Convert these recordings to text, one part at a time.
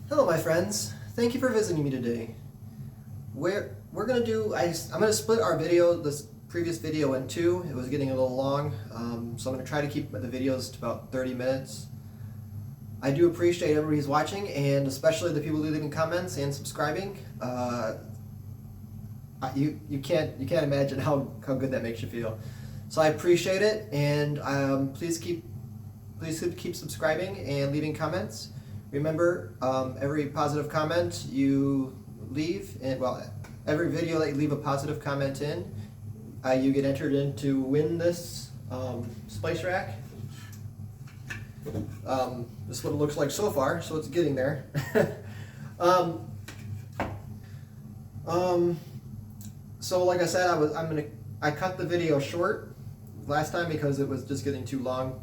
Hello, my friends. Thank you for visiting me today. We're gonna do. I'm gonna split our video, this previous video, in two. It was getting a little long, so I'm gonna try to keep the videos to about 30 minutes. I do appreciate everybody who's watching, and especially the people who leaving comments and subscribing. You can't imagine how good that makes you feel. So I appreciate it, and please keep subscribing and leaving comments. Remember, every positive comment you leave, and every video that you leave a positive comment in, you get entered in to win this splice rack. This is what it looks like so far, so it's getting there. So like I said, I cut the video short last time because it was just getting too long.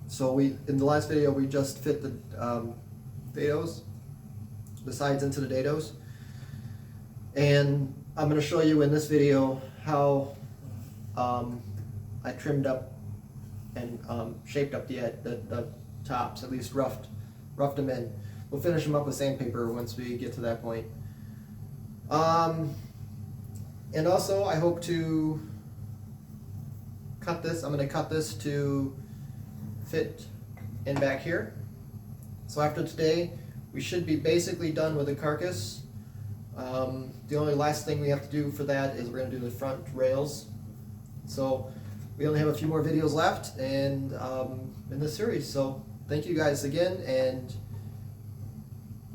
So in the last video we just fit the dados, the sides into the dados, and I'm going to show you in this video how I trimmed up and shaped up the tops, at least roughed them in. We'll finish them up with sandpaper once we get to that point. And also I hope to cut this. I'm going to cut this to fit in back here. So after today we should be basically done with the carcass. The only last thing we have to do for that is we're going to do the front rails. So we only have a few more videos left and in this series. So thank you guys again, and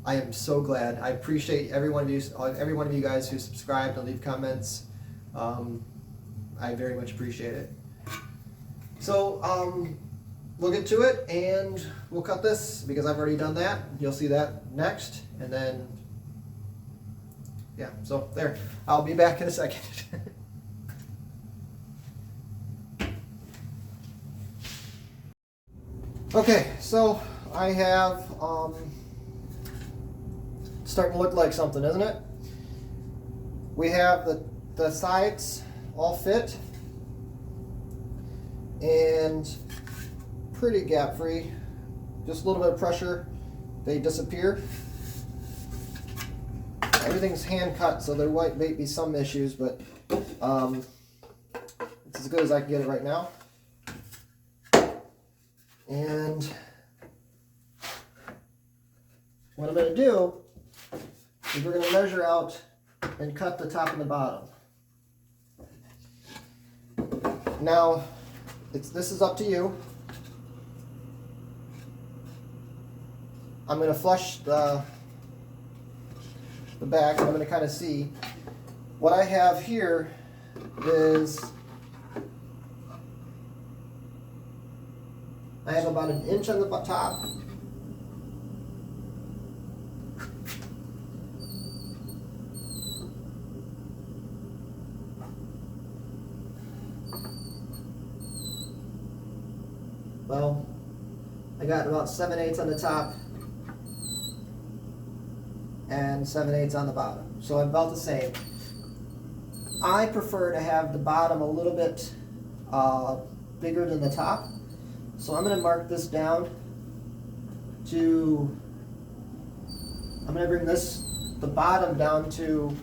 I am so glad. I appreciate every one of you guys who subscribed and leave comments. I very much appreciate it. So we'll get to it, and we'll cut this because I've already done that. You'll see that next, and then yeah, so there. I'll be back in a second. Okay, so I have starting to look like something, isn't it? We have the sides all fit and pretty gap free. Just a little bit of pressure, they disappear. Everything's hand cut, so there might be some issues, but it's as good as I can get it right now. And what I'm going to do is we're going to measure out and cut the top and the bottom. Now, this is up to you. I'm going to flush the back, and I'm going to kind of see. What I have here is I have about 1 inch on the top. Well, I got about 7/8 on the top and 7/8 on the bottom, so I'm about the same. I prefer to have the bottom a little bit bigger than the top, so I'm going to mark this down to, I'm going to bring the bottom down to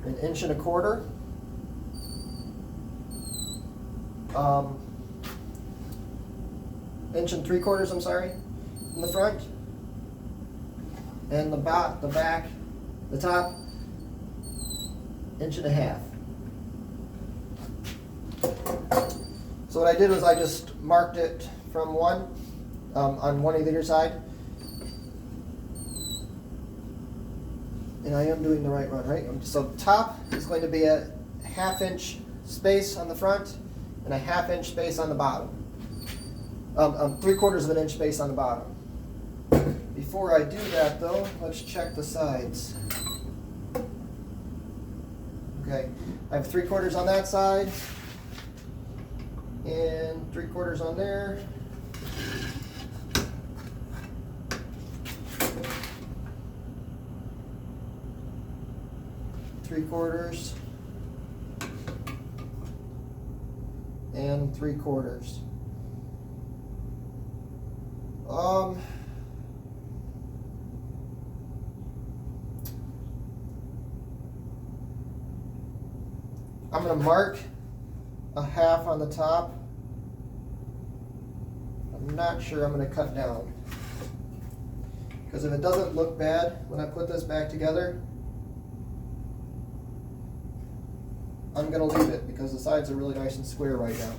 1 1/4 inches. 1 3/4, I'm sorry, in the front, and the back, the top, 1.5 inches. So what I did was I just marked it from on one either side, and I am doing the right one, right? So top is going to be a 1/2 inch space on the front and a 1/2 inch space on the bottom. 3/4 inch space on the bottom. Before I do that though, let's check the sides. Okay, I have 3/4 on that side and 3/4 on there. Three-quarters and 3/4. I'm going to mark a half on the top. I'm not sure I'm going to cut down, because if it doesn't look bad when I put this back together, I'm going to leave it because the sides are really nice and square right now.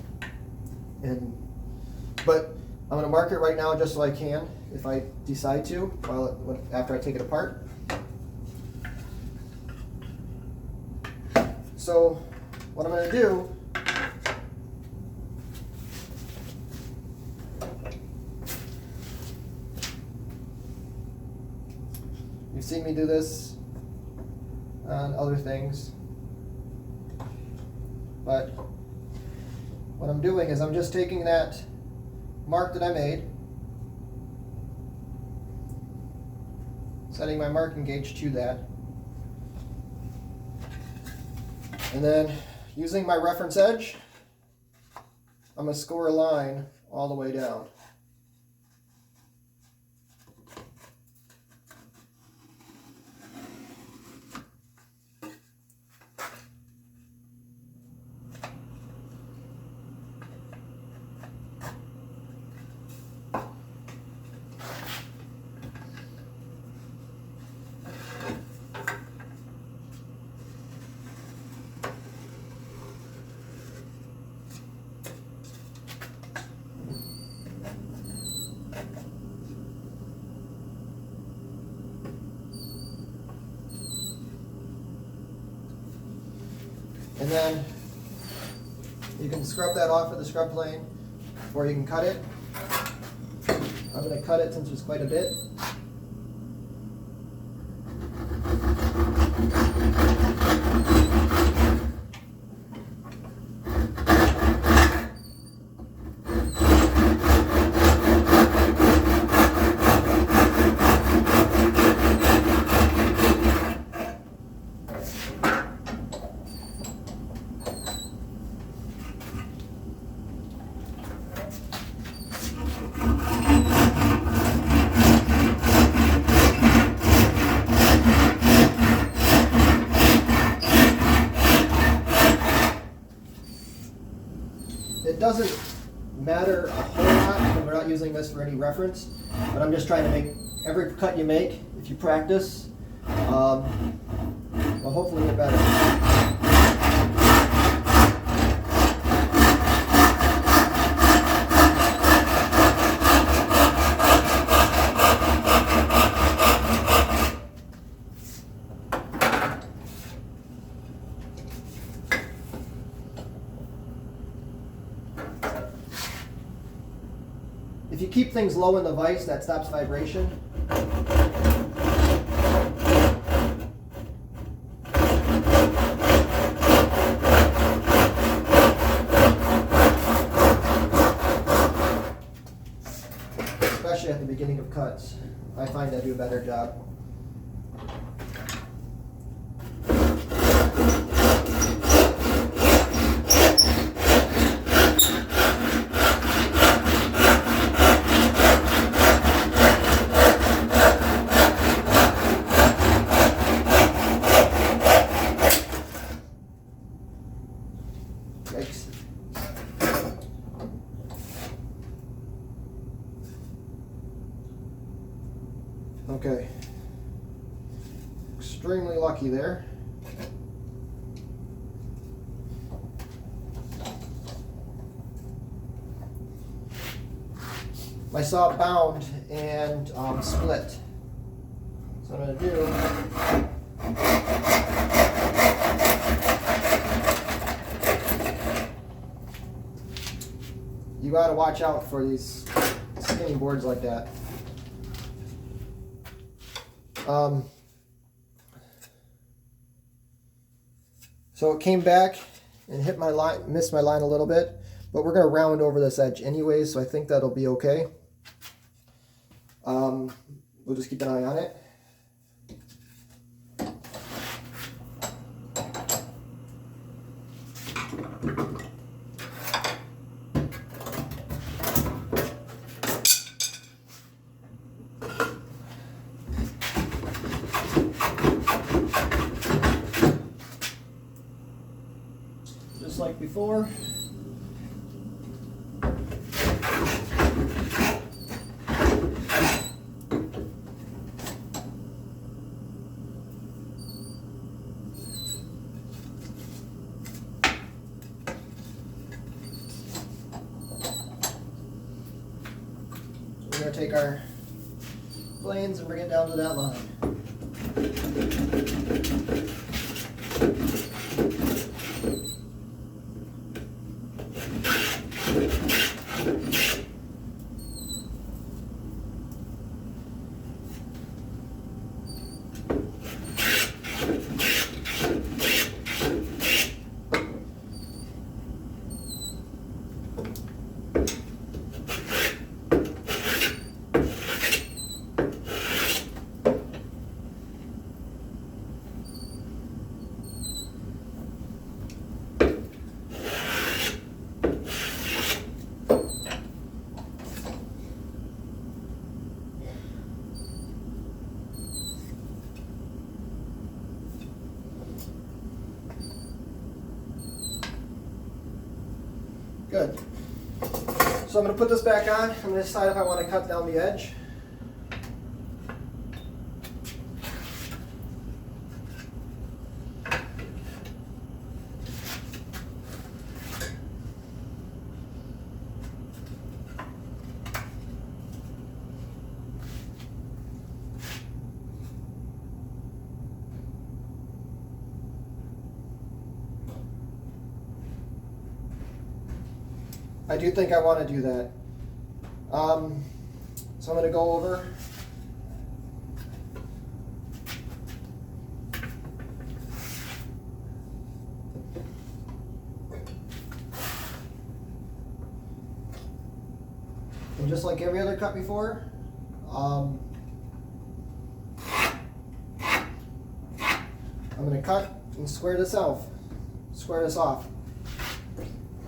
But I'm going to mark it right now just so I can, if I decide to, after I take it apart. So what I'm going to do, you've seen me do this on other things, but what I'm doing is I'm just taking that mark that I made, setting my marking gauge to that, and then using my reference edge, I'm going to score a line all the way down. And then you can scrub that off with the scrub plane, or you can cut it. I'm going to cut it since there's quite a bit. It doesn't matter a whole lot when we're not using this for any reference, but I'm just trying to make every cut you make, if you practice, will hopefully get better. If you keep things low in the vise, that stops vibration. Especially at the beginning of cuts. I find I do a better job. Yikes. Okay. Extremely lucky there. My saw bound and split. So what I'm going to do, you got to watch out for these skinny boards like that. So it came back and hit my line, missed my line a little bit, but we're going to round over this edge anyway, so I think that'll be okay. We'll just keep an eye on it. like before. We're going to take our planes and bring it down to that line. Good. So I'm going to put this back on. I'm going to decide if I want to cut down the edge. I do think I want to do that. So I'm going to go over. And just like every other cut before, I'm going to cut and square this off.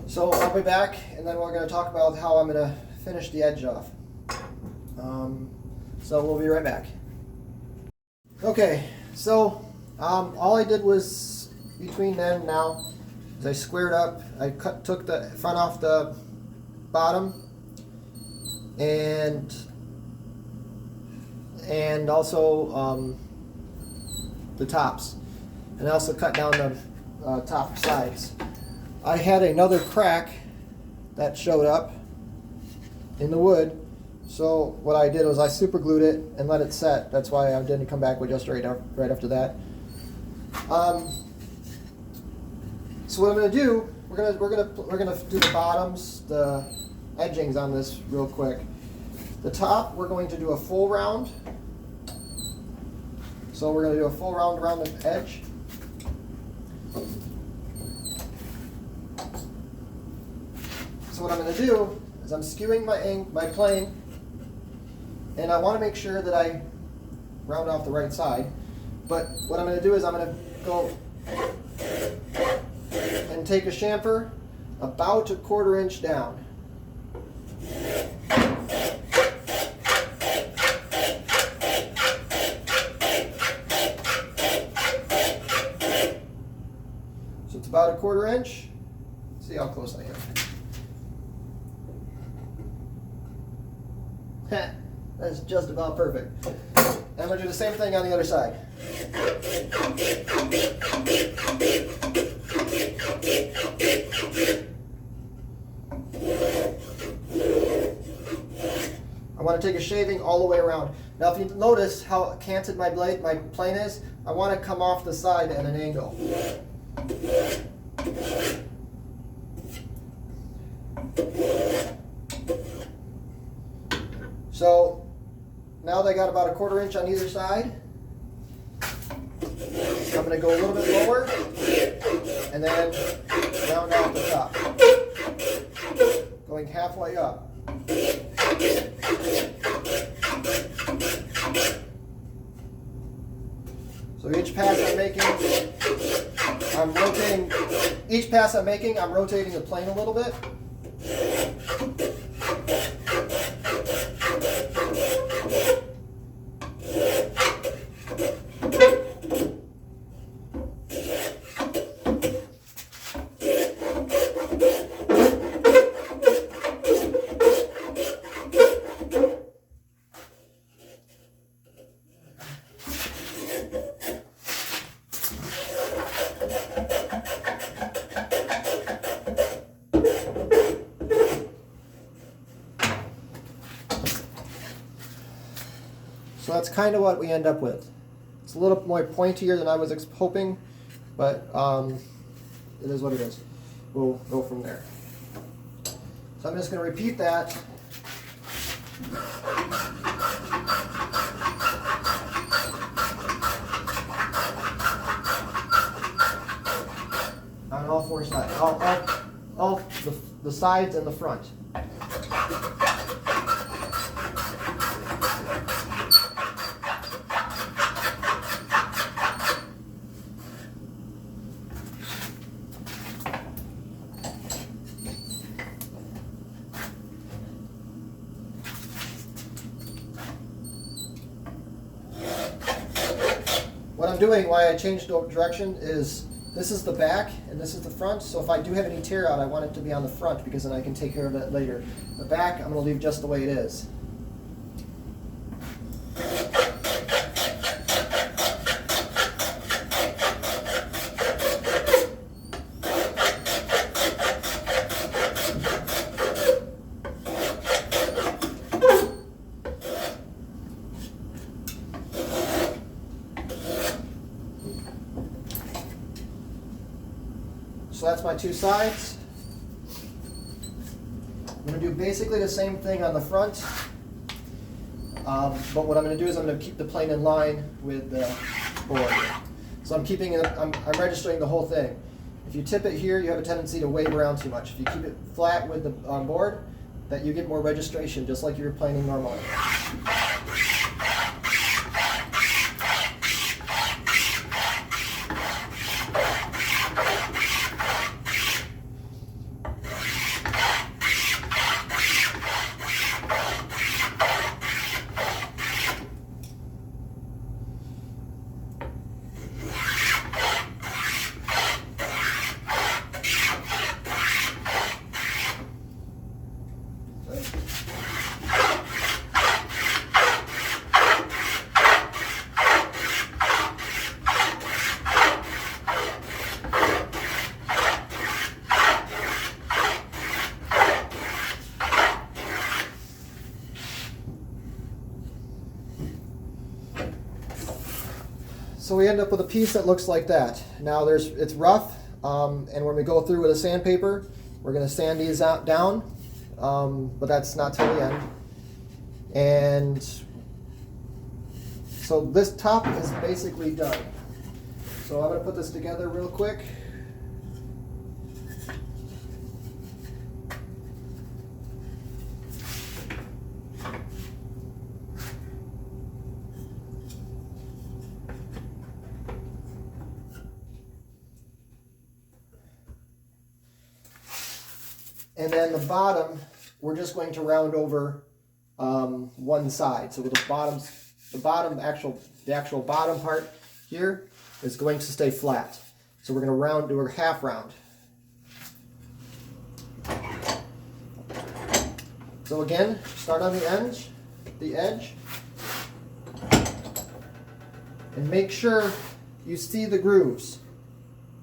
So I'll be back, and then we're going to talk about how I'm going to finish the edge off. So we'll be right back. Okay, so all I did was, between then and now, is I squared up. I took the front off the bottom, and also the tops, and I also cut down the top sides. I had another crack that showed up in the wood, so what I did was I super glued it and let it set. That's why I didn't come back with just right after that. So what I'm going to do, we're gonna do the bottoms, the edgings on this real quick. The top, we're going to do a full round. So we're going to do a full round around the edge. So what I'm going to do is I'm skewing my plane, and I want to make sure that I round off the right side. But what I'm going to do is I'm going to go and take a chamfer about 1/4 inch down. So it's about 1/4 inch. Let's see how close I am. That's just about perfect. And I'm going to do the same thing on the other side. I want to take a shaving all the way around. Now if you notice how canted my plane is, I want to come off the side at an angle. So now that I got about 1/4 inch on either side, I'm going to go a little bit lower and then round out the top, going halfway up. So each pass I'm making, I'm rotating. Each pass I'm making, I'm rotating the plane a little bit. So that's kind of what we end up with. It's a little more pointier than I was hoping, but it is what it is. We'll go from there. So I'm just going to repeat that. On all four sides, all the sides and the front. What I'm doing, why I changed the direction, is this is the back and this is the front. So if I do have any tear out, I want it to be on the front because then I can take care of it later. The back, I'm going to leave just the way it is. So that's my two sides. I'm going to do basically the same thing on the front, but what I'm going to do is I'm going to keep the plane in line with the board. So I'm keeping it, I'm registering the whole thing. If you tip it here, you have a tendency to wave around too much. If you keep it flat with the board, that you get more registration, just like you're planing normally. So we end up with a piece that looks like that. Now it's rough, and when we go through with a sandpaper, we're going to sand these down, but that's not till the end. And so this top is basically done. So I'm going to put this together real quick. And then the bottom, we're just going to round over one side. So with the actual bottom part here is going to stay flat. So we're going to do a half round. So again, start on the edge, and make sure you see the grooves.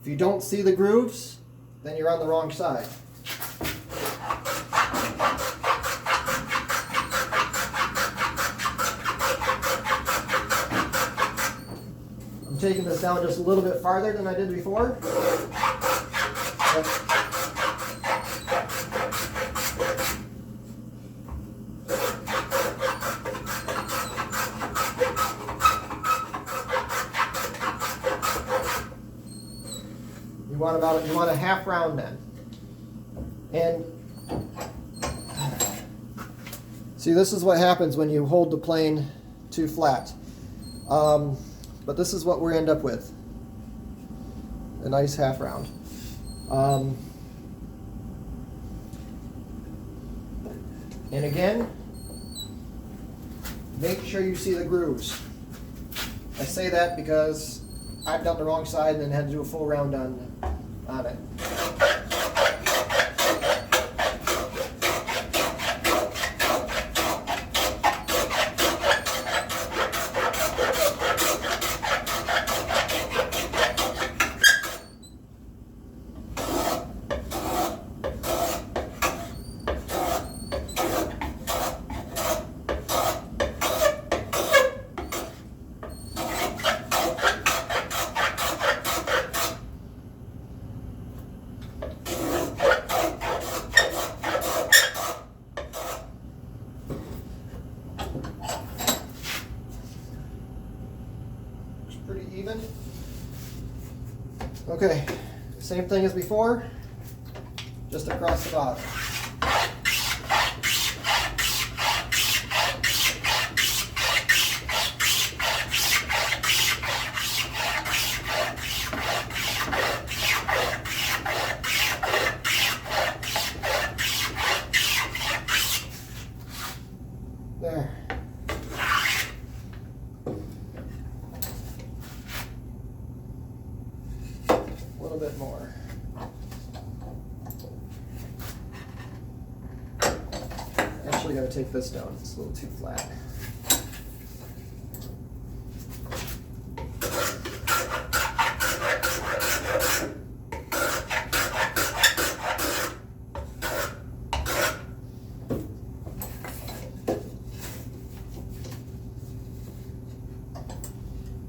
If you don't see the grooves, then you're on the wrong side. I'm taking this down just a little bit farther than I did before. You want a half round then. And see, this is what happens when you hold the plane too flat. But this is what we end up with. A nice half round. And again, make sure you see the grooves. I say that because I've done the wrong side and then had to do a full round on it. pretty even. Okay, same thing as before, just across the bottom. There. A little bit more. Actually, got to take this down. It's a little too flat.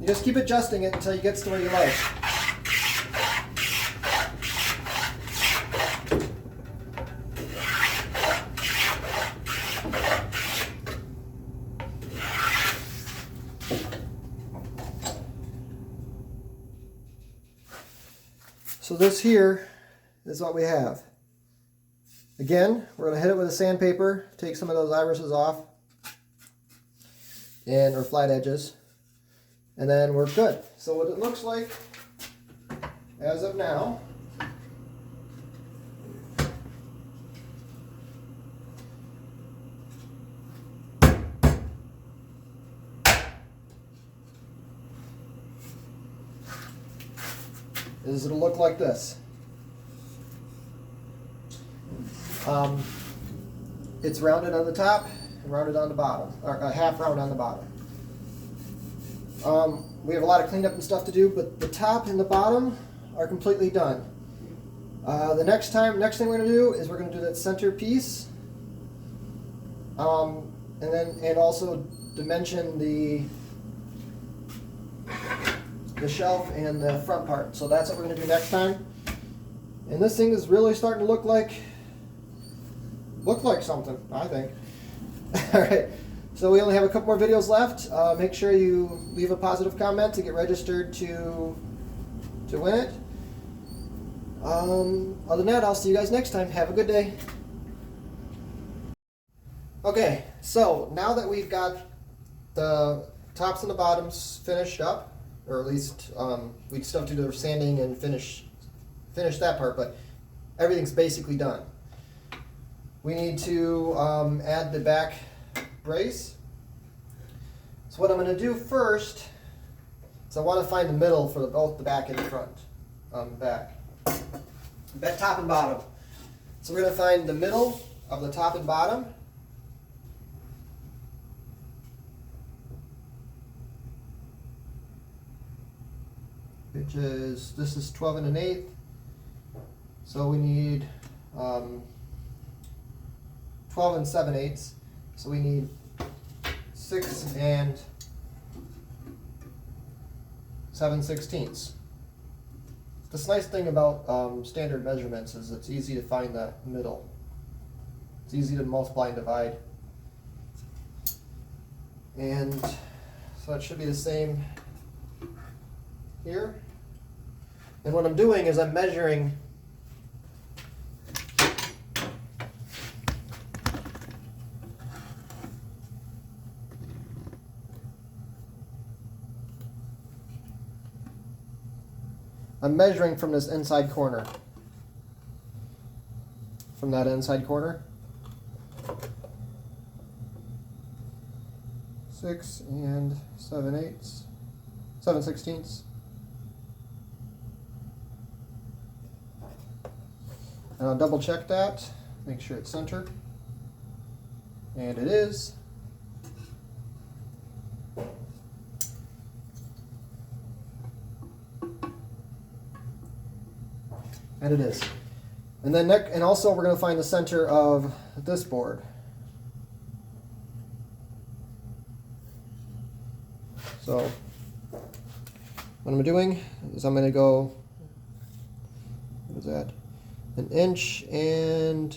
You just keep adjusting it until it gets to where you like. So this here is what we have. Again, we're going to hit it with a sandpaper, take some of those irises off, and or flat edges. And then we're good. So what it looks like as of now is it'll look like this. It's rounded on the top and rounded on the bottom, or half round on the bottom. We have a lot of cleanup and stuff to do, but the top and the bottom are completely done. The next thing we're going to do is we're going to do that center piece, and also dimension the shelf and the front part. So that's what we're going to do next time. And this thing is really starting to look like something, I think. All right. So we only have a couple more videos left. Make sure you leave a positive comment to get registered to win it. Other than that, I'll see you guys next time. Have a good day. Okay, so now that we've got the tops and the bottoms finished up, or at least we still have to do the sanding and finish that part, but everything's basically done. We need to add the back brace. So what I'm going to do first is I want to find the middle for both the back and the front. Back, top and bottom. So we're going to find the middle of the top and bottom. Which is, this is 12 1/8. So we need 12 7/8. So we need 6 7/16. This nice thing about standard measurements is it's easy to find the middle. It's easy to multiply and divide. And so it should be the same here. And what I'm doing is I'm measuring from this inside corner. From that inside corner. 6 7/16. And I'll double check that, make sure it's centered. And it is. And it is. And then also we're going to find the center of this board. So what I'm doing is I'm going to go, what is that? 1 inch and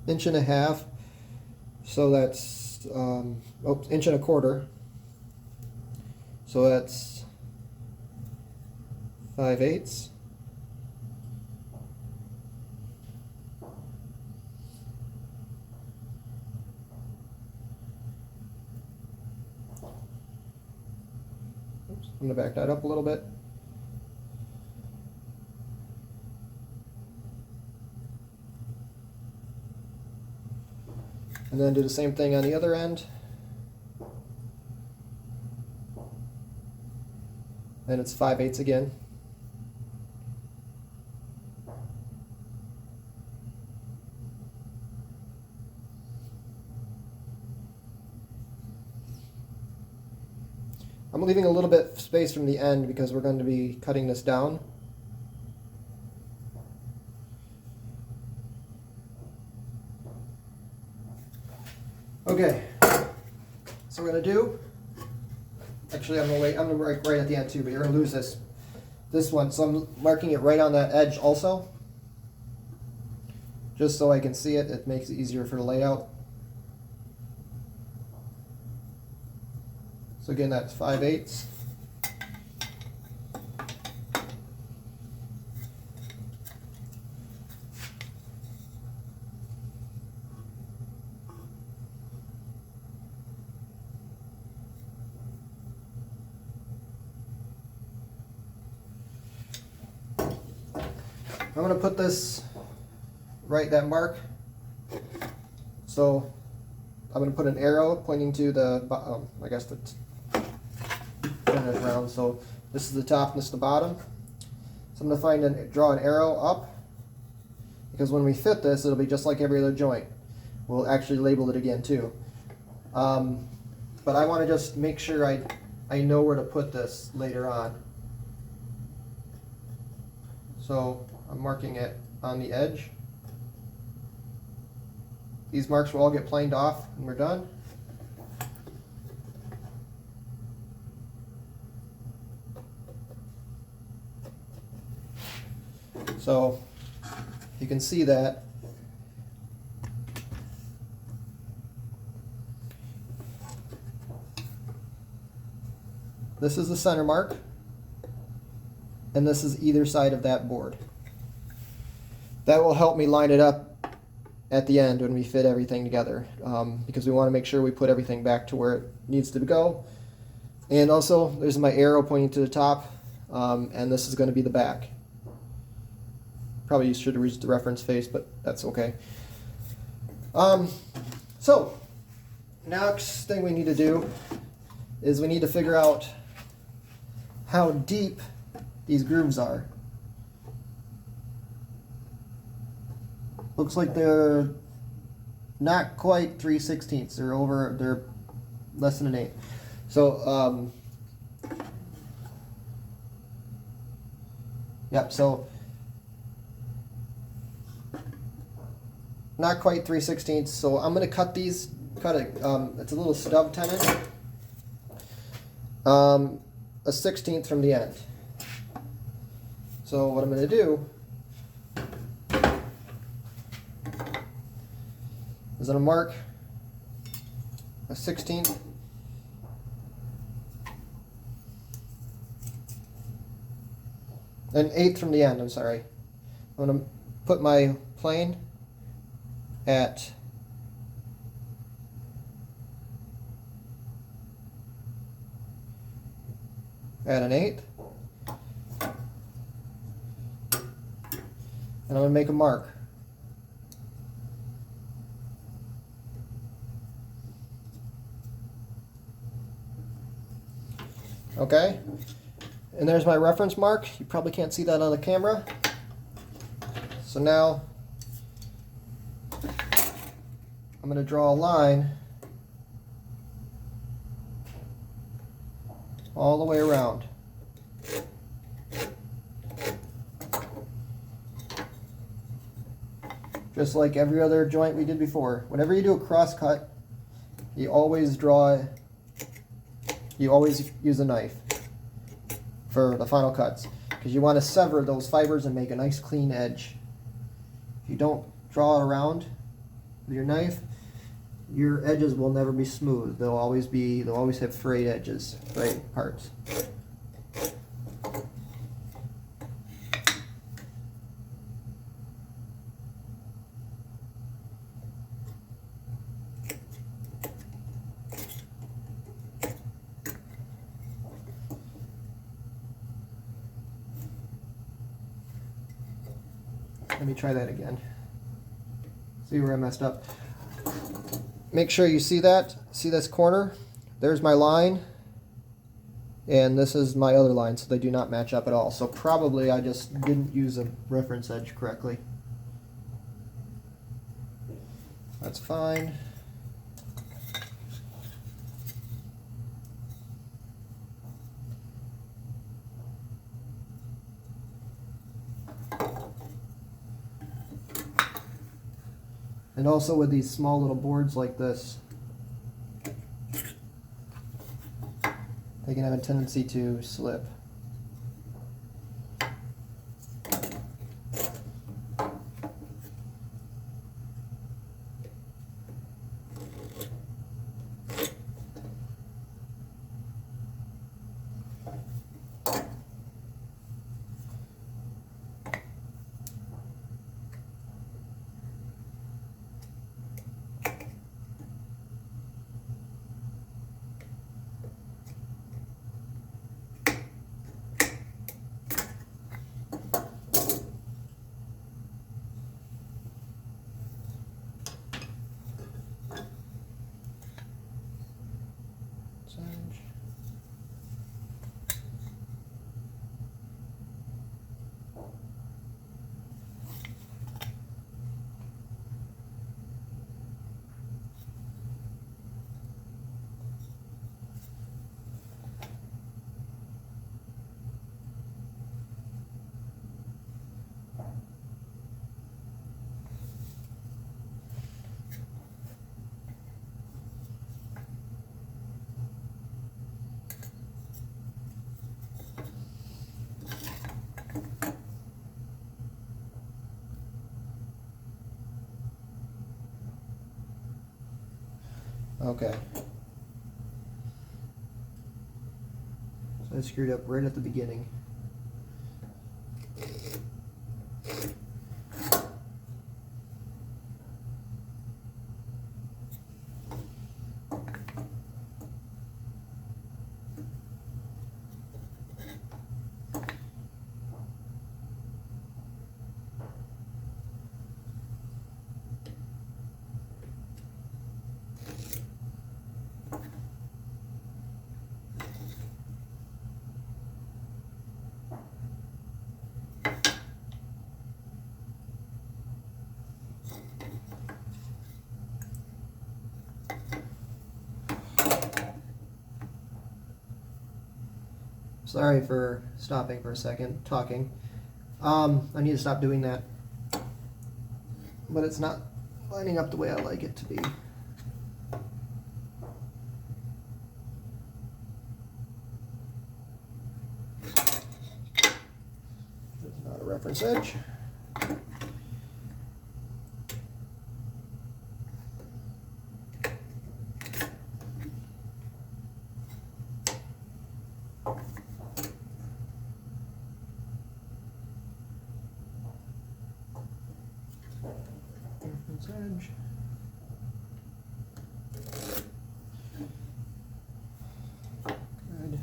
1.5 inches. So that's inch and a quarter. So that's 5/8. Oops, I'm going to back that up a little bit. And then do the same thing on the other end. And it's 5/8 again. I'm leaving a little bit of space from the end because we're going to be cutting this down. Okay, so we're going to do, actually I'm going to write right at the end too, but you're going to lose this one. So I'm marking it right on that edge also, just so I can see it. It makes it easier for the layout. So again, that's 5/8. I'm going to put this right that mark. So I'm going to put an arrow pointing to the, I guess the turn it around. So this is the top and this is the bottom. So I'm going to draw an arrow up, because when we fit this, it'll be just like every other joint. We'll actually label it again too. But I want to just make sure I know where to put this later on. So I'm marking it on the edge. These marks will all get planed off when we're done. So you can see that this is the center mark, and this is either side of that board. That will help me line it up at the end when we fit everything together, because we want to make sure we put everything back to where it needs to go. And also, there's my arrow pointing to the top, and this is going to be the back. Probably should have used the reference face, but that's okay. So, next thing we need to do is we need to figure out how deep these grooves are. Looks like they're not quite 3/16. They're less than an 1/8. So, yep, so not quite 3/16. So I'm going to cut these, it's a little stub tenon, a 1/16 from the end. So what I'm going to do is I'm going to mark a 1/16 an 1/8 from the end, I'm sorry. I'm going to put my plane at an 1/8, and I'm going to make a mark. Okay, and there's my reference mark. You probably can't see that on the camera. So now I'm going to draw a line all the way around. Just like every other joint we did before. Whenever you do a cross cut, you always use a knife for the final cuts, because you want to sever those fibers and make a nice clean edge. If you don't draw it around with your knife, your edges will never be smooth. They'll always have frayed edges, frayed parts. Let me try that again. See where I messed up. Make sure you see that. See this corner? There's my line. And this is my other line, so they do not match up at all. So probably I just didn't use a reference edge correctly. That's fine. And also with these small little boards like this, they can have a tendency to slip. Okay. So I screwed up right at the beginning. Sorry for stopping for a second, talking. I need to stop doing that. But it's not lining up the way I like it to be. It's not a reference edge. Edge. Good.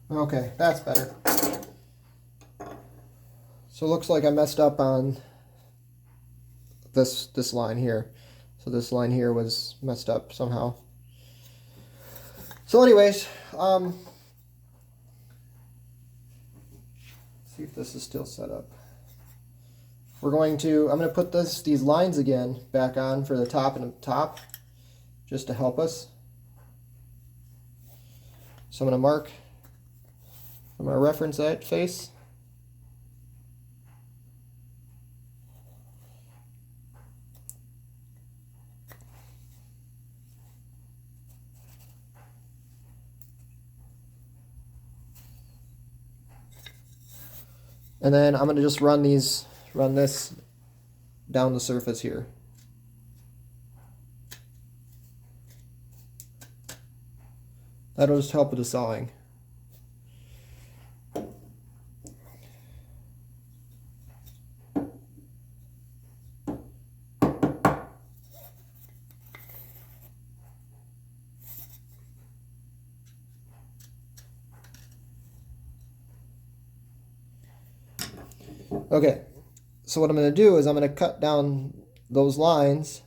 Okay, that's better. So it looks like I messed up on this line here. So this line here was messed up somehow. So anyways, see if this is still set up. I'm going to put these lines again back on for the top and the top, just to help us. So I'm going to mark from our reference face. And then I'm going to just run this down the surface here. That'll just help with the sawing. Okay, so what I'm going to do is I'm going to cut down those lines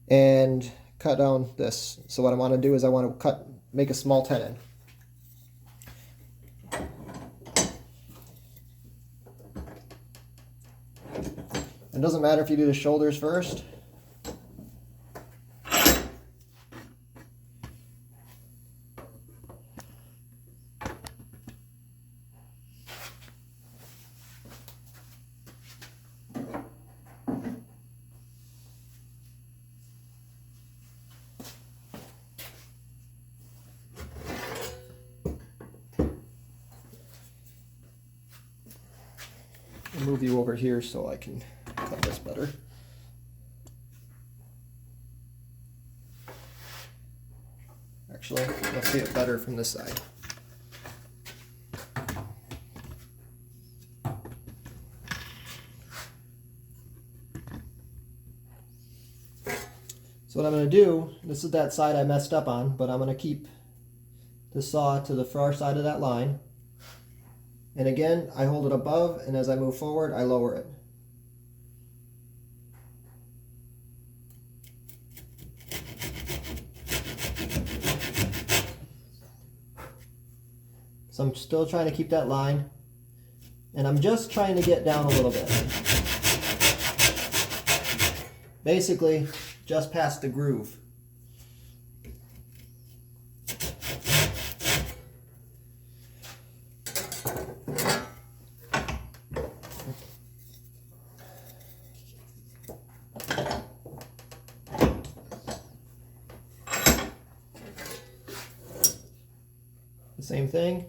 and cut down this. So what I want to do is I want to make a small tenon. It doesn't matter if you do the shoulders first. I'll move you over here so I can cut this better. Actually, you'll see it better from this side. So what I'm going to do, this is that side I messed up on, but I'm going to keep the saw to the far side of that line. And again, I hold it above, and as I move forward, I lower it. So I'm still trying to keep that line, and I'm just trying to get down a little bit. Basically, just past the groove. The same thing.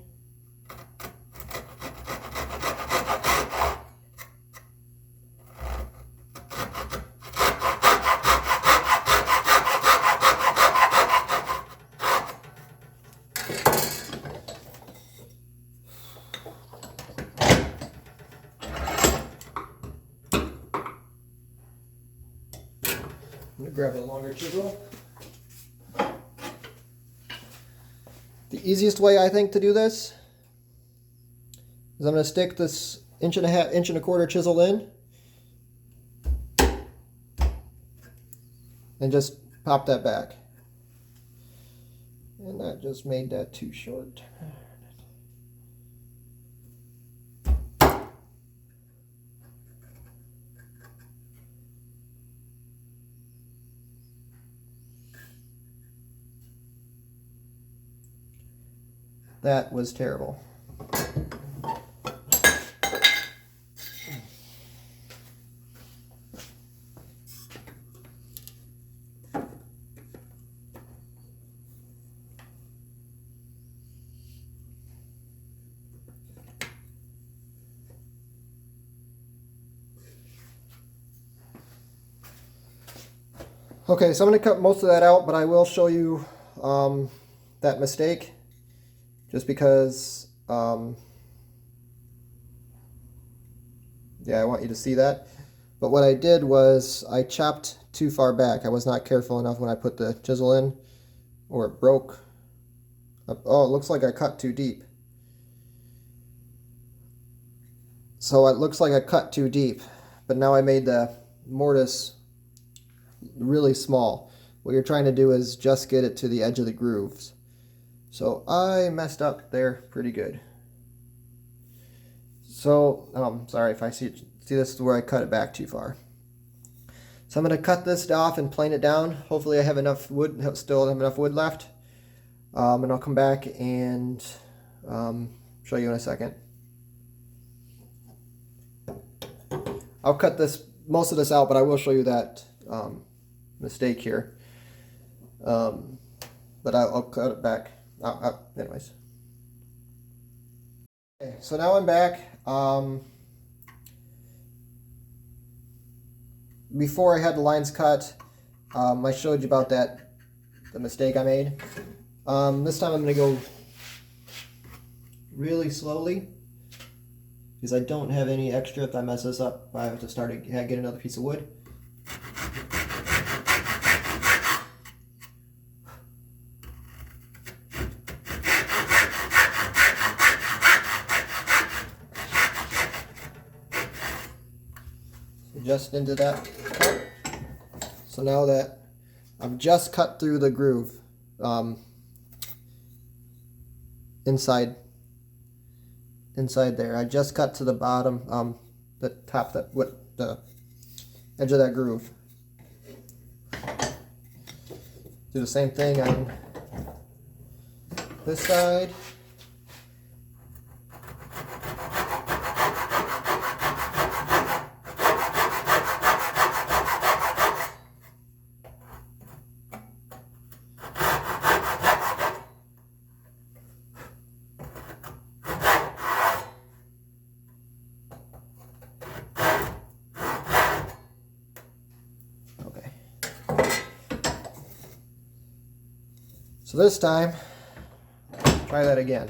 I'm going to grab a longer chisel. The easiest way I think to do this is I'm going to stick this inch and a quarter chisel in and just pop that back. And that just made that too short. That was terrible. Okay, so I'm going to cut most of that out, but I will show you that mistake. Just because, yeah, I want you to see that. But what I did was I chopped too far back. I was not careful enough when I put the chisel in, or it broke. Oh, it looks like I cut too deep. So it looks like I cut too deep, but now I made the mortise really small. What you're trying to do is just get it to the edge of the grooves. So I messed up there pretty good. So, sorry if I see this is where I cut it back too far. So I'm going to cut this off and plane it down. Hopefully I have enough wood, still have enough wood left. And I'll come back and show you in a second. I'll cut most of this out, but I will show you that mistake here. But I'll cut it back. Anyways. Okay, so now I'm back. Before I had the lines cut, I showed you about the mistake I made. This time I'm going to go really slowly because I don't have any extra. If I mess this up, I have to get another piece of wood. Just into that cut. So now that I've just cut through the groove inside there, I just cut to the bottom, the top, the edge of that groove. Do the same thing on this side. So this time, try that again.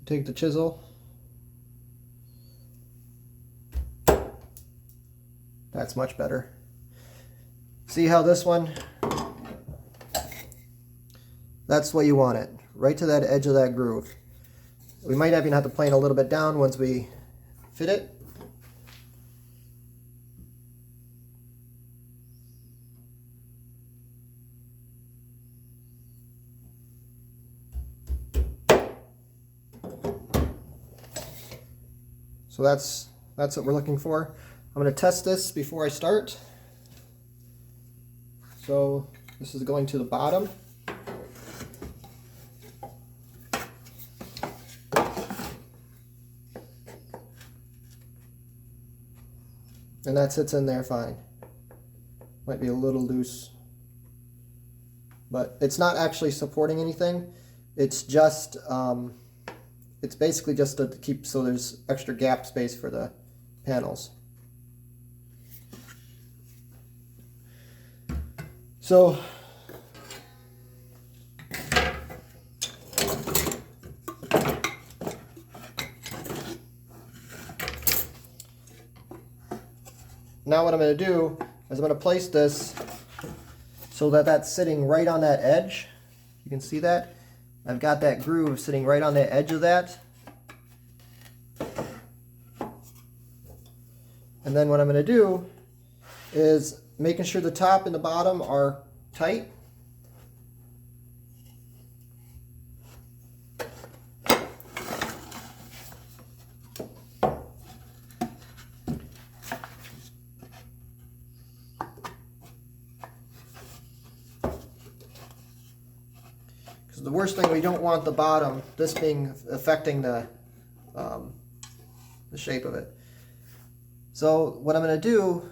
Take the chisel. That's much better. See how this one, that's what you want it, right to that edge of that groove. We might even have to plane a little bit down once we fit it. So that's what we're looking for. I'm going to test this before I start. So this is going to the bottom. And that sits in there fine. Might be a little loose, but it's not actually supporting anything. It's just, it's basically just to keep so there's extra gap space for the panels. So now what I'm going to do is I'm going to place this so that that's sitting right on that edge. You can see that. I've got that groove sitting right on the edge of that. And then what I'm going to do is making sure the top and the bottom are tight. Because the worst thing, we don't want the bottom, this being affecting the shape of it. So what I'm going to do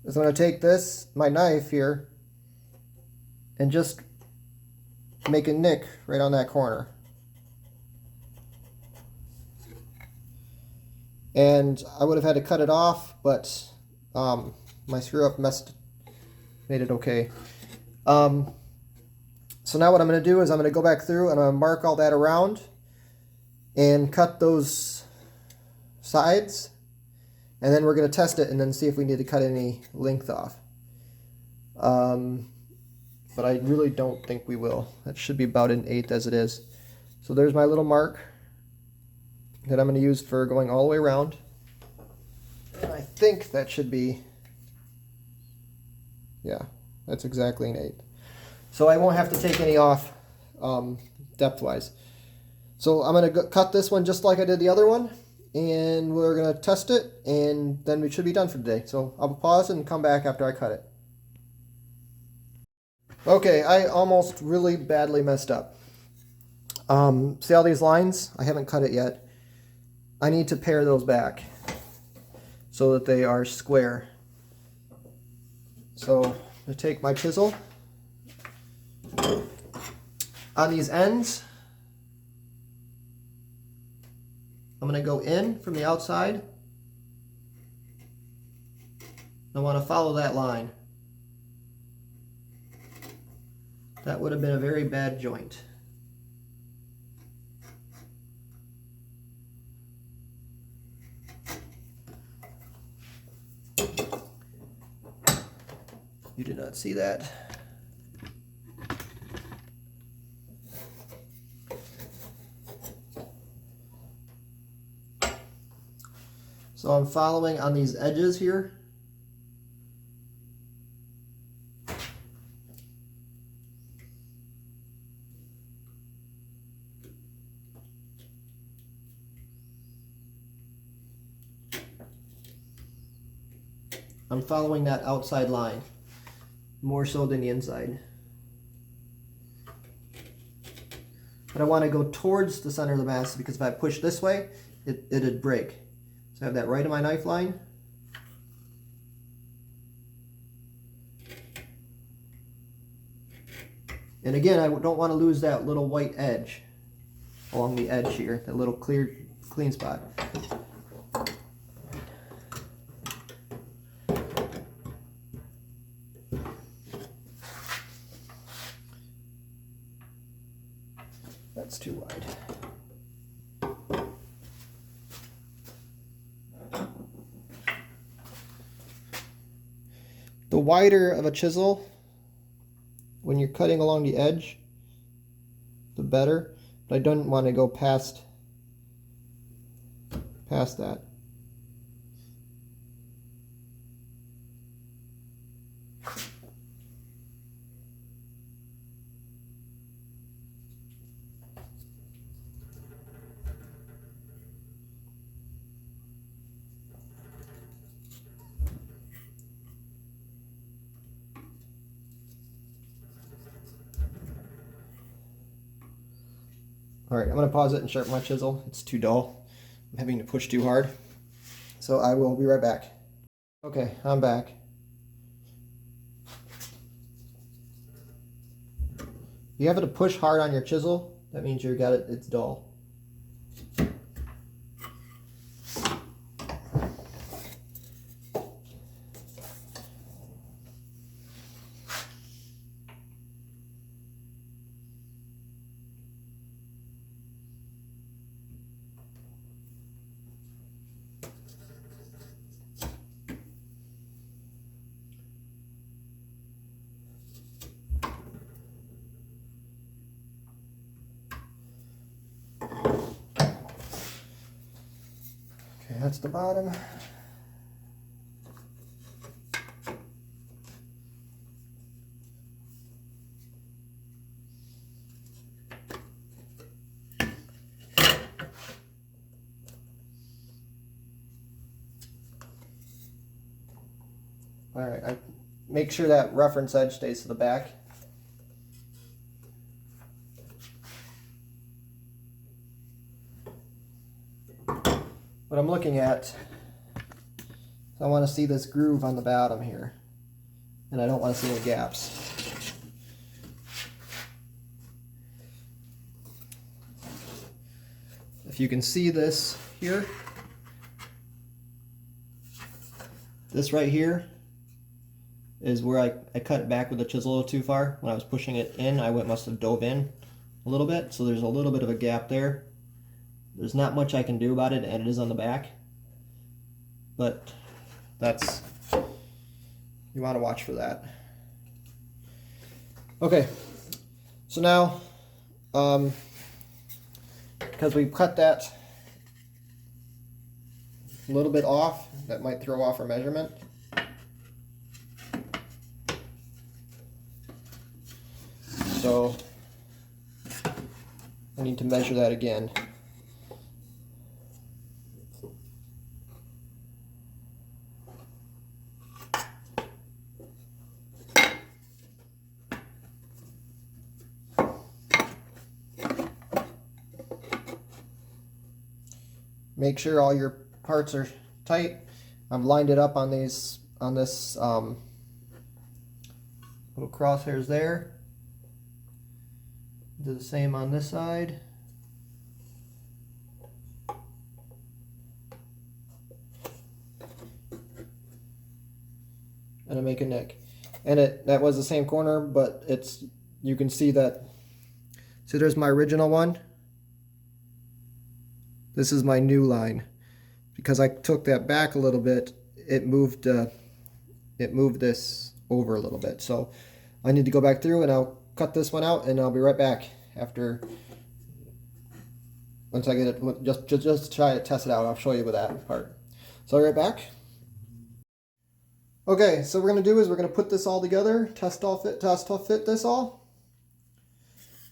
is I'm going to take this, my knife here, and just make a nick right on that corner. And I would have had to cut it off, but my screw up made it okay. So now what I'm going to do is I'm going to go back through and I'm going to mark all that around and cut those sides, and then we're going to test it and then see if we need to cut any length off. But I really don't think we will. That should be about 1/8 as it is. So there's my little mark that I'm going to use for going all the way around. And I think that should be, yeah, that's exactly 1/8. So I won't have to take any off depth-wise. So I'm going to cut this one just like I did the other one, and we're going to test it, and then we should be done for today. So I'll pause and come back after I cut it. Okay, I almost really badly messed up. See all these lines? I haven't cut it yet. I need to pare those back so that they are square. So I'm going to take my chisel on these ends. I'm going to go in from the outside. I want to follow that line. That would have been a very bad joint. You did not see that. So I'm following on these edges here. I'm following that outside line more so than the inside. But I want to go towards the center of the mass because if I push this way, it'd break. So I have that right in my knife line. And again, I don't want to lose that little white edge along the edge here, that little clean spot. That's too wide. The wider of a chisel, when you're cutting along the edge, the better. But I don't want to go past that. All right, I'm going to pause it and sharpen my chisel. It's too dull. I'm having to push too hard. So I will be right back. Okay, I'm back. You have to push hard on your chisel. That means you got it. It's dull. Okay, that's the bottom. All right, I make sure that reference edge stays to the back. What I'm looking at, I want to see this groove on the bottom here, and I don't want to see any gaps. If you can see this here, this right here is where I cut it back with the chisel a little too far. When I was pushing it in, must have dove in a little bit, so there's a little bit of a gap there. There's not much I can do about it, and it is on the back. But that's, you want to watch for that. Okay, so now, because we cut that a little bit off, that might throw off our measurement. So I need to measure that again. make sure all your parts are tight. I've lined it up on this little crosshairs there. Do the same on this side. And I make a nick. And that was the same corner, but you can see that. So there's my original one. This is my new line. Because I took that back a little bit, it moved this over a little bit. So I need to go back through and I'll cut this one out and I'll be right back once I get it, just try to test it out. I'll show you with that part. So I'll be right back. Okay, so what we're gonna do is we're gonna put this all together, test fit this all.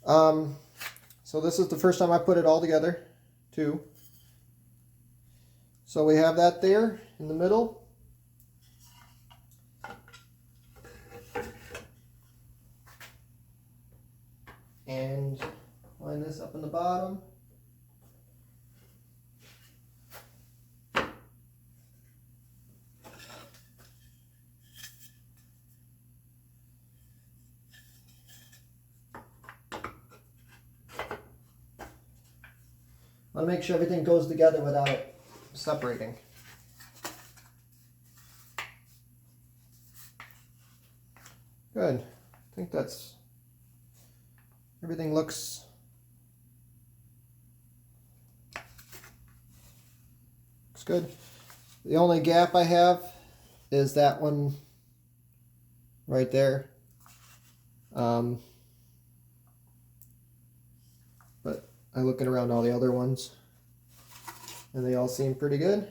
So this is the first time I put it all together, too. So we have that there in the middle. And line this up in the bottom. I want to make sure everything goes together without it separating. Good. I think everything looks good. The only gap I have is that one right there. But I'm looking around all the other ones and they all seem pretty good.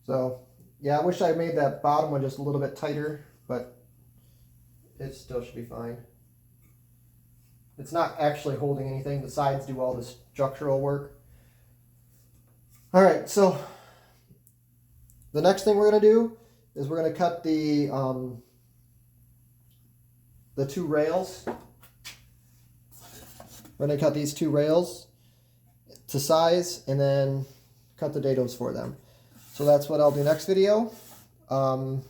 So yeah, I wish I made that bottom one just a little bit tighter, but it still should be fine. It's not actually holding anything. The sides do all the structural work. All right, so the next thing we're going to do is we're going to cut the two rails. We're going to cut these two rails to size and then cut the dados for them. So that's what I'll do next video. We'll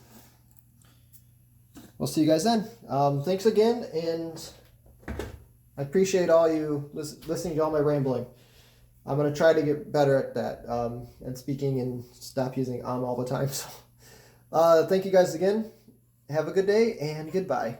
see you guys then. Thanks again, and I appreciate all you listening to all my rambling. I'm going to try to get better at that and speaking and stop using all the time. So, thank you guys again. Have a good day and goodbye.